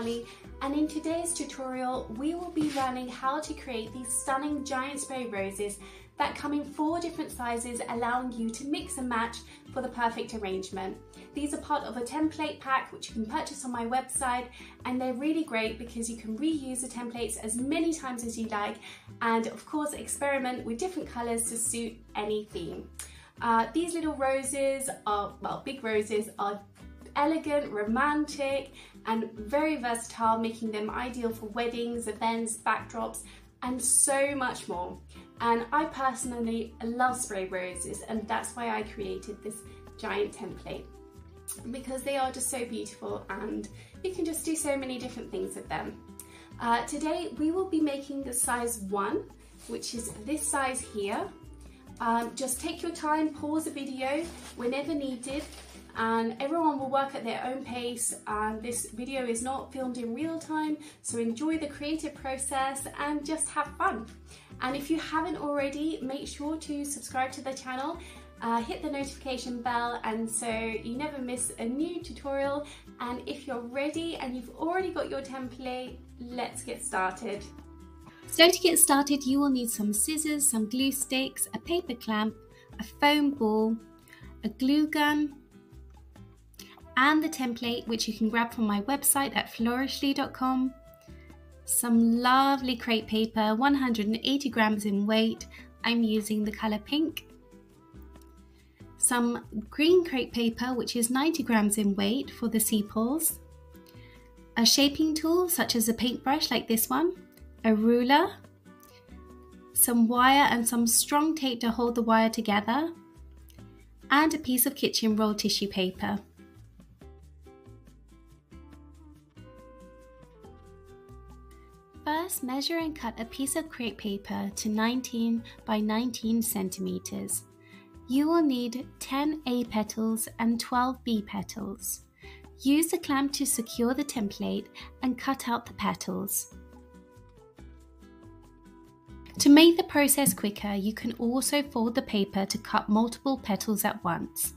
Holly, and in today's tutorial we will be learning how to create these stunning giant spray roses that come in 4 different sizes, allowing you to mix and match for the perfect arrangement. These are part of a template pack which you can purchase on my website, and they're really great because you can reuse the templates as many times as you like, and of course experiment with different colours to suit any theme. These little roses are, well, big roses are elegant, romantic and very versatile, making them ideal for weddings, events, backdrops and so much more. And I personally love spray roses, and that's why I created this giant template, because they are just so beautiful and you can just do so many different things with them. Today we will be making the size 1, which is this size here. Just take your time, pause the video whenever needed, and everyone will work at their own pace, and this video is not filmed in real time, so enjoy the creative process and just have fun. And if you haven't already, make sure to subscribe to the channel, hit the notification bell, and so you never miss a new tutorial. And if you're ready and you've already got your template, let's get started. So to get started, you will need some scissors, some glue sticks, a paper clamp, a foam ball, a glue gun, and the template, which you can grab from my website at flourishly.com, some lovely crepe paper, 180 grams in weight. I'm using the colour pink. Some green crepe paper, which is 90 grams in weight for the sepals. A shaping tool, such as a paintbrush like this one. A ruler. Some wire and some strong tape to hold the wire together. And a piece of kitchen roll tissue paper. First, measure and cut a piece of crepe paper to 19 by 19 centimeters. You will need 10 A petals and 12 B petals. Use the clamp to secure the template and cut out the petals. To make the process quicker, you can also fold the paper to cut multiple petals at once.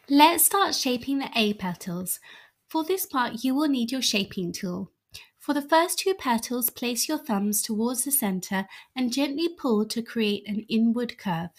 Let's start shaping the A petals. For this part, you will need your shaping tool. For the first 2 petals, place your thumbs towards the center and gently pull to create an inward curve.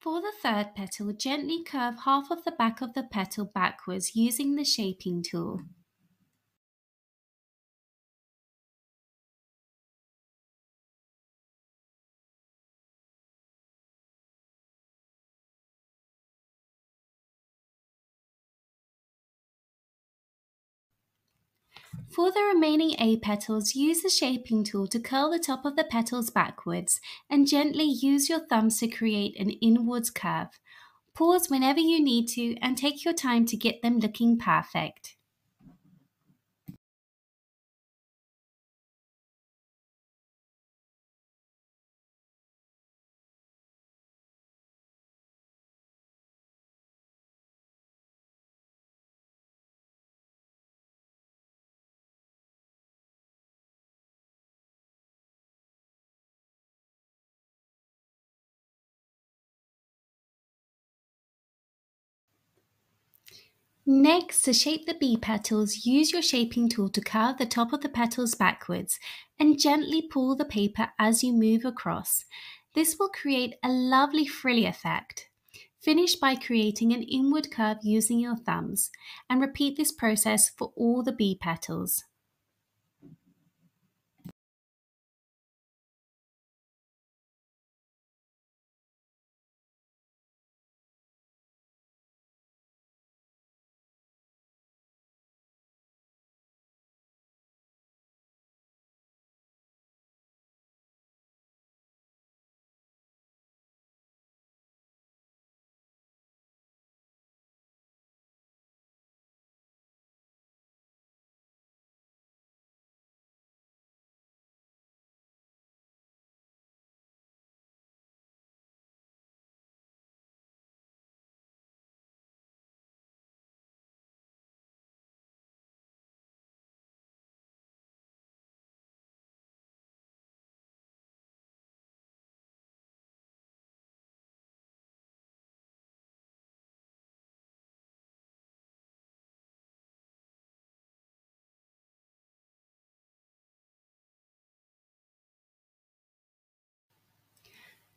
For the third petal, gently curve half of the back of the petal backwards using the shaping tool. For the remaining A petals, use the shaping tool to curl the top of the petals backwards and gently use your thumbs to create an inwards curve. Pause whenever you need to and take your time to get them looking perfect. Next, to shape the B petals, use your shaping tool to curve the top of the petals backwards and gently pull the paper as you move across. This will create a lovely frilly effect. Finish by creating an inward curve using your thumbs and repeat this process for all the B petals.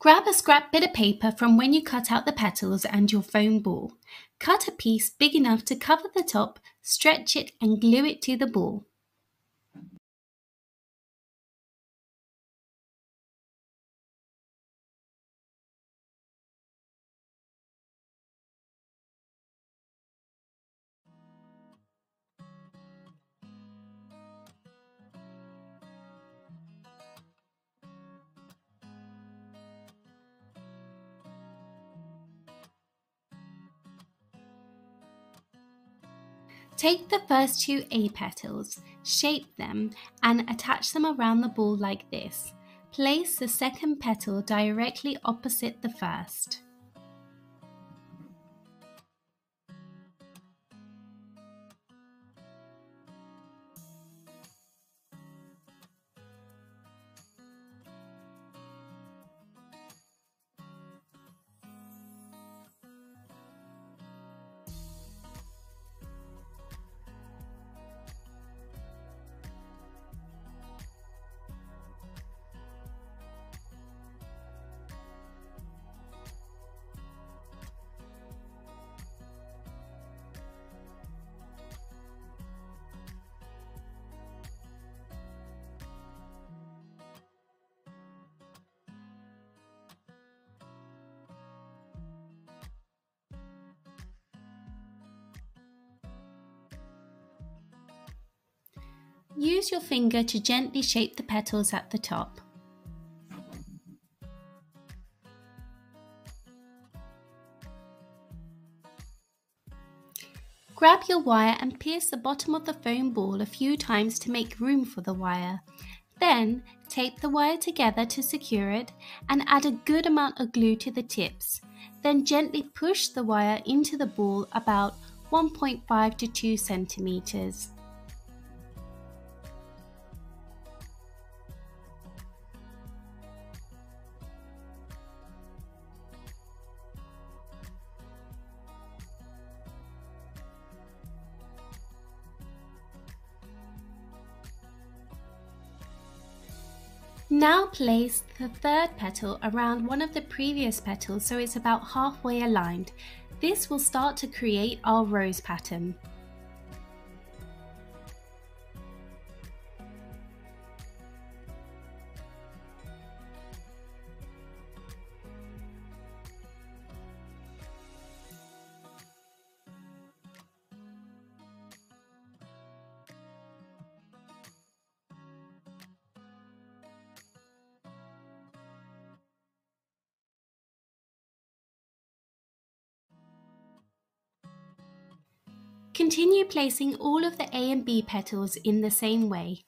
Grab a scrap bit of paper from when you cut out the petals and your foam ball. Cut a piece big enough to cover the top, stretch it and glue it to the ball. Take the first 2 A petals, shape them and attach them around the ball like this. Place the second petal directly opposite the first. Use your finger to gently shape the petals at the top. Grab your wire and pierce the bottom of the foam ball a few times to make room for the wire. Then, tape the wire together to secure it and add a good amount of glue to the tips. Then gently push the wire into the ball about 1.5 to 2 centimeters. Now place the third petal around one of the previous petals so it's about halfway aligned. This will start to create our rose pattern. Continue placing all of the A and B petals in the same way.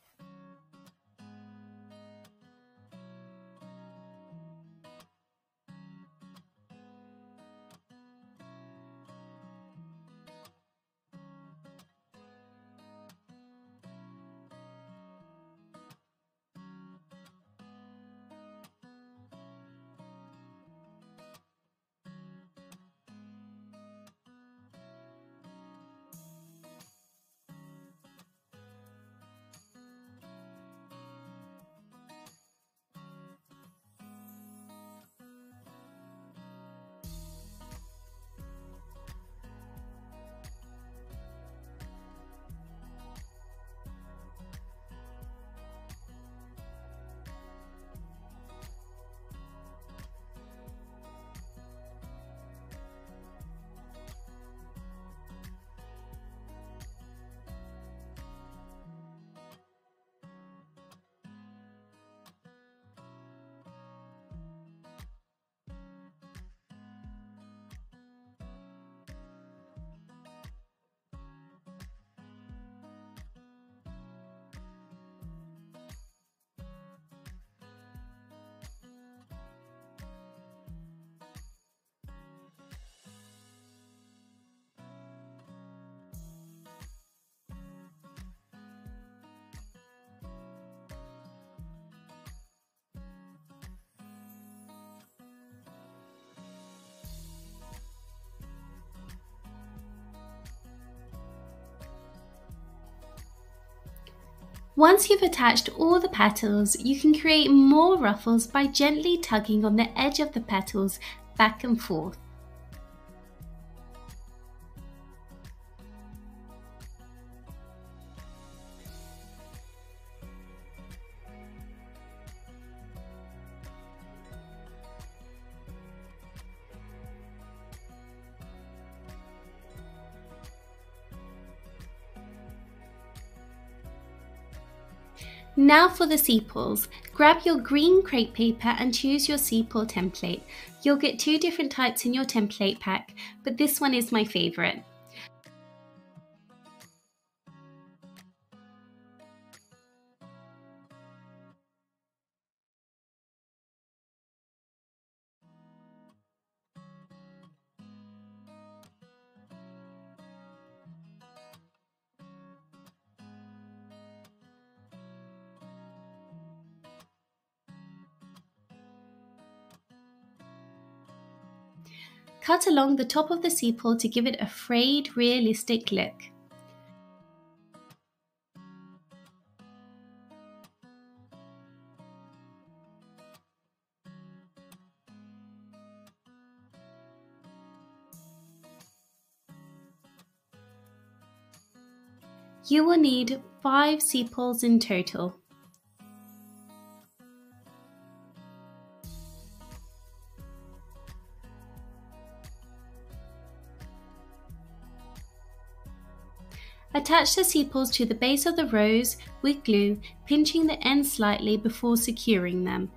Once you've attached all the petals, you can create more ruffles by gently tugging on the edge of the petals back and forth. Now for the sepals. Grab your green crepe paper and choose your sepal template. You'll get 2 different types in your template pack, but this one is my favourite. Cut along the top of the sepal to give it a frayed, realistic look. You will need 5 sepals in total. Attach the sepals to the base of the rose with glue, pinching the ends slightly before securing them.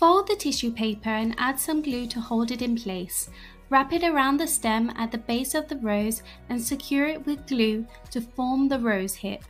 Fold the tissue paper and add some glue to hold it in place. Wrap it around the stem at the base of the rose and secure it with glue to form the rose hip.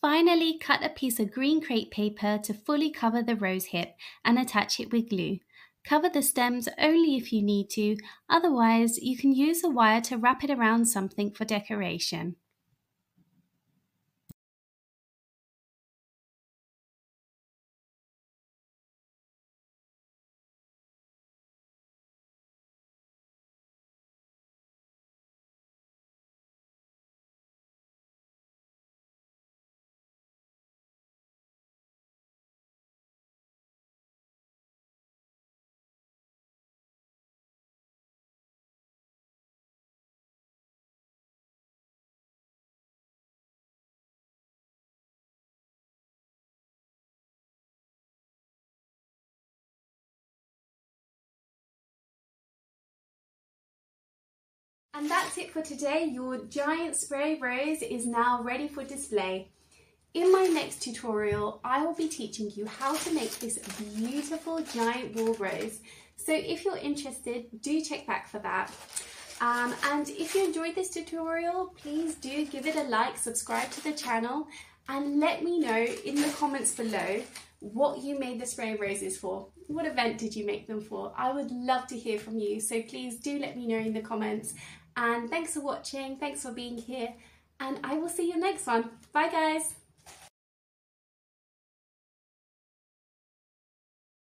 Finally, cut a piece of green crepe paper to fully cover the rose hip and attach it with glue. Cover the stems only if you need to, otherwise you can use a wire to wrap it around something for decoration. And that's it for today. Your giant spray rose is now ready for display. In my next tutorial, I will be teaching you how to make this beautiful giant wall rose. So if you're interested, do check back for that. And if you enjoyed this tutorial, please do give it a like, subscribe to the channel, and let me know in the comments below what you made the spray roses for. What event did you make them for? I would love to hear from you, so please do let me know in the comments. And thanks for watching, thanks for being here, and I will see you next one. Bye guys!